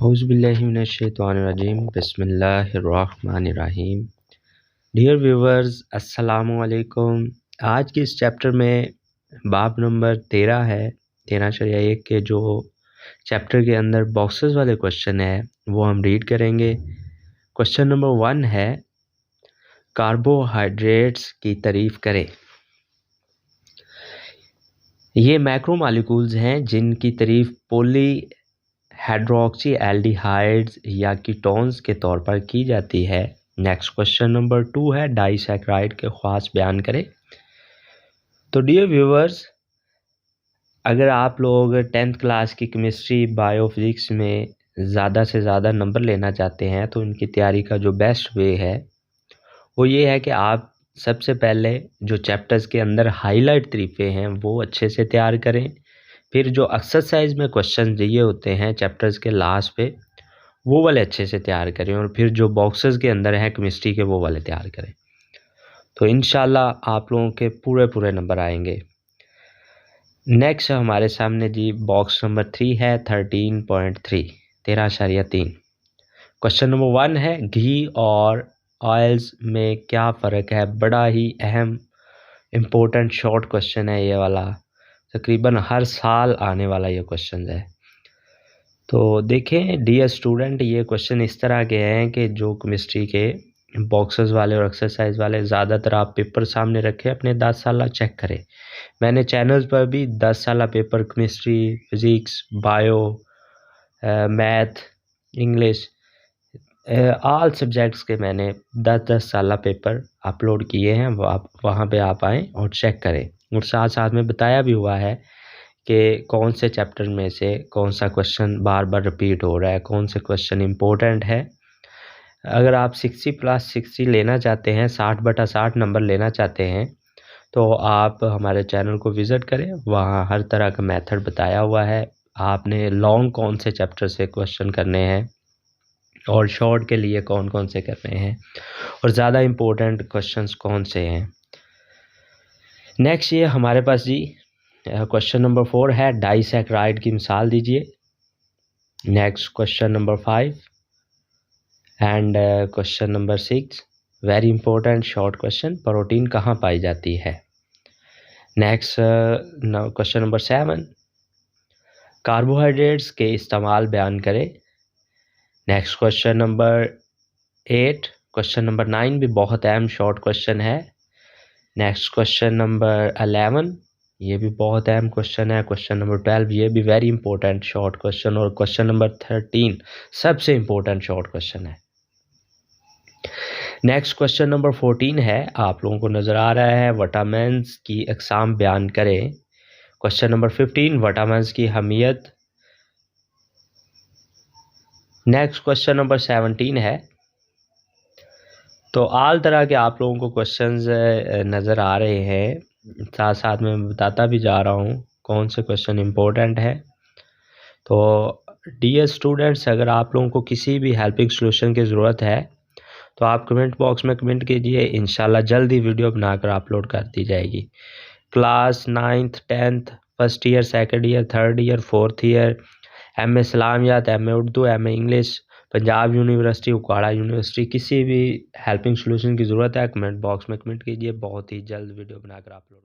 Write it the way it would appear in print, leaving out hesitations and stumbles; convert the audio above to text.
औज़ुबिल्लाहिमिनश्शैतानिर्रजीम बिस्मिल्लाहिर्रहमानिर्रहीम। Dear viewers, अस्सलामु अलैकुम। आज के इस चैप्टर में बाब नंबर 13 है, 13-1 के जो चैप्टर के अंदर बॉक्सेस वाले क्वेश्चन है वो हम रीड करेंगे। क्वेश्चन नंबर 1 है, कार्बोहाइड्रेट्स की तारीफ़ करें। ये मैक्रो मॉलिक्यूल्स हैं जिनकी तारीफ़ पॉली हाइड्रोक्सी एल्डिहाइड्स या कीटोन्स के तौर पर की जाती है। नेक्स्ट क्वेश्चन नंबर 2 है, डाइसैकराइड के ख़ास बयान करें। तो डियर व्यूवर्स, अगर आप लोग 10th क्लास की केमिस्ट्री बायोफिज़िक्स में ज़्यादा से ज़्यादा नंबर लेना चाहते हैं तो इनकी तैयारी का जो बेस्ट वे है वो ये है कि आप सबसे पहले जो चैप्टर्स के अंदर हाईलाइट तरीक़े हैं वो अच्छे से तैयार करें। फिर जो एक्सरसाइज में क्वेश्चन दिए होते हैं चैप्टर्स के लास्ट पे वो वाले अच्छे से तैयार करें, और फिर जो बॉक्सेस के अंदर हैं केमिस्ट्री के वो वाले तैयार करें। तो इंशाल्लाह आप लोगों के पूरे नंबर आएंगे। नेक्स्ट हमारे सामने जी बॉक्स नंबर 3 है, 13.3 13.3। क्वेश्चन नंबर 1 है, घी और ऑयल्स में क्या फ़र्क है। बड़ा ही अहम इम्पोर्टेंट शॉर्ट क्वेश्चन है ये वाला, तकरीबन हर साल आने वाला ये क्वेश्चन है। तो देखें डियर स्टूडेंट, ये क्वेश्चन इस तरह के हैं कि जो केमिस्ट्री के बॉक्सेस वाले और एक्सरसाइज वाले ज़्यादातर आप पेपर सामने रखें, अपने 10 साल चेक करें। मैंने चैनल्स पर भी 10 साल paper chemistry, physics, bio, math, English, all subjects के मैंने 10 साल पेपर अपलोड किए हैं। वो आप वहाँ पे आप आएँ और चेक करें, और साथ साथ में बताया भी हुआ है कि कौन से चैप्टर में से कौन सा क्वेश्चन बार बार रिपीट हो रहा है, कौन से क्वेश्चन इम्पोर्टेंट है। अगर आप 60+60 लेना चाहते हैं, 60/60 नंबर लेना चाहते हैं, तो आप हमारे चैनल को विज़िट करें। वहाँ हर तरह का मेथड बताया हुआ है। आपने लॉन्ग कौन से चैप्टर से क्वेश्चन करने हैं और शॉर्ट के लिए कौन कौन से करने हैं, और ज़्यादा इम्पोर्टेंट क्वेश्चंस कौन से हैं। नेक्स्ट ये हमारे पास जी क्वेश्चन नंबर 4 है, डाइसैकराइड की मिसाल दीजिए। Next question number 5 and question number 6 very important short question, protein कहाँ पाई जाती है। नेक्स्ट क्वेश्चन नंबर 7, कार्बोहाइड्रेट्स के इस्तेमाल बयान करें। Next question number 8, question number 9 भी बहुत अहम शॉर्ट क्वेश्चन है। नेक्स्ट क्वेश्चन नंबर 11, ये भी बहुत अहम क्वेश्चन है। क्वेश्चन नंबर 12, ये भी वेरी इंपॉर्टेंट शॉर्ट क्वेश्चन, और क्वेश्चन नंबर 13 सबसे इम्पोर्टेंट शॉर्ट क्वेश्चन है। नेक्स्ट क्वेश्चन नंबर 14 है, आप लोगों को नज़र आ रहा है, विटामिन्स की अक़साम बयान करें। क्वेश्चन नंबर 15, विटामिन्स की अहमियत। नेक्स्ट क्वेश्चन नंबर 17 है। तो आल तरह के आप लोगों को क्वेश्चंस नज़र आ रहे हैं, साथ साथ में मैं बताता भी जा रहा हूँ कौन से क्वेश्चन इम्पोर्टेंट है। तो डियर स्टूडेंट्स, अगर आप लोगों को किसी भी हेल्पिंग सॉल्यूशन की ज़रूरत है तो आप कमेंट बॉक्स में कमेंट कीजिए, इंशाल्लाह जल्दी वीडियो बनाकर अपलोड कर दी जाएगी। Class 9th 10th first year, second year, third year, fourth year, M A इस्लामियात, M A Urdu, M A English, Punjab university, Okara university, किसी भी हेल्पिंग सॉल्यूशन की ज़रूरत है कमेंट बॉक्स में कमेंट कीजिए, बहुत ही जल्द वीडियो बनाकर अपलोड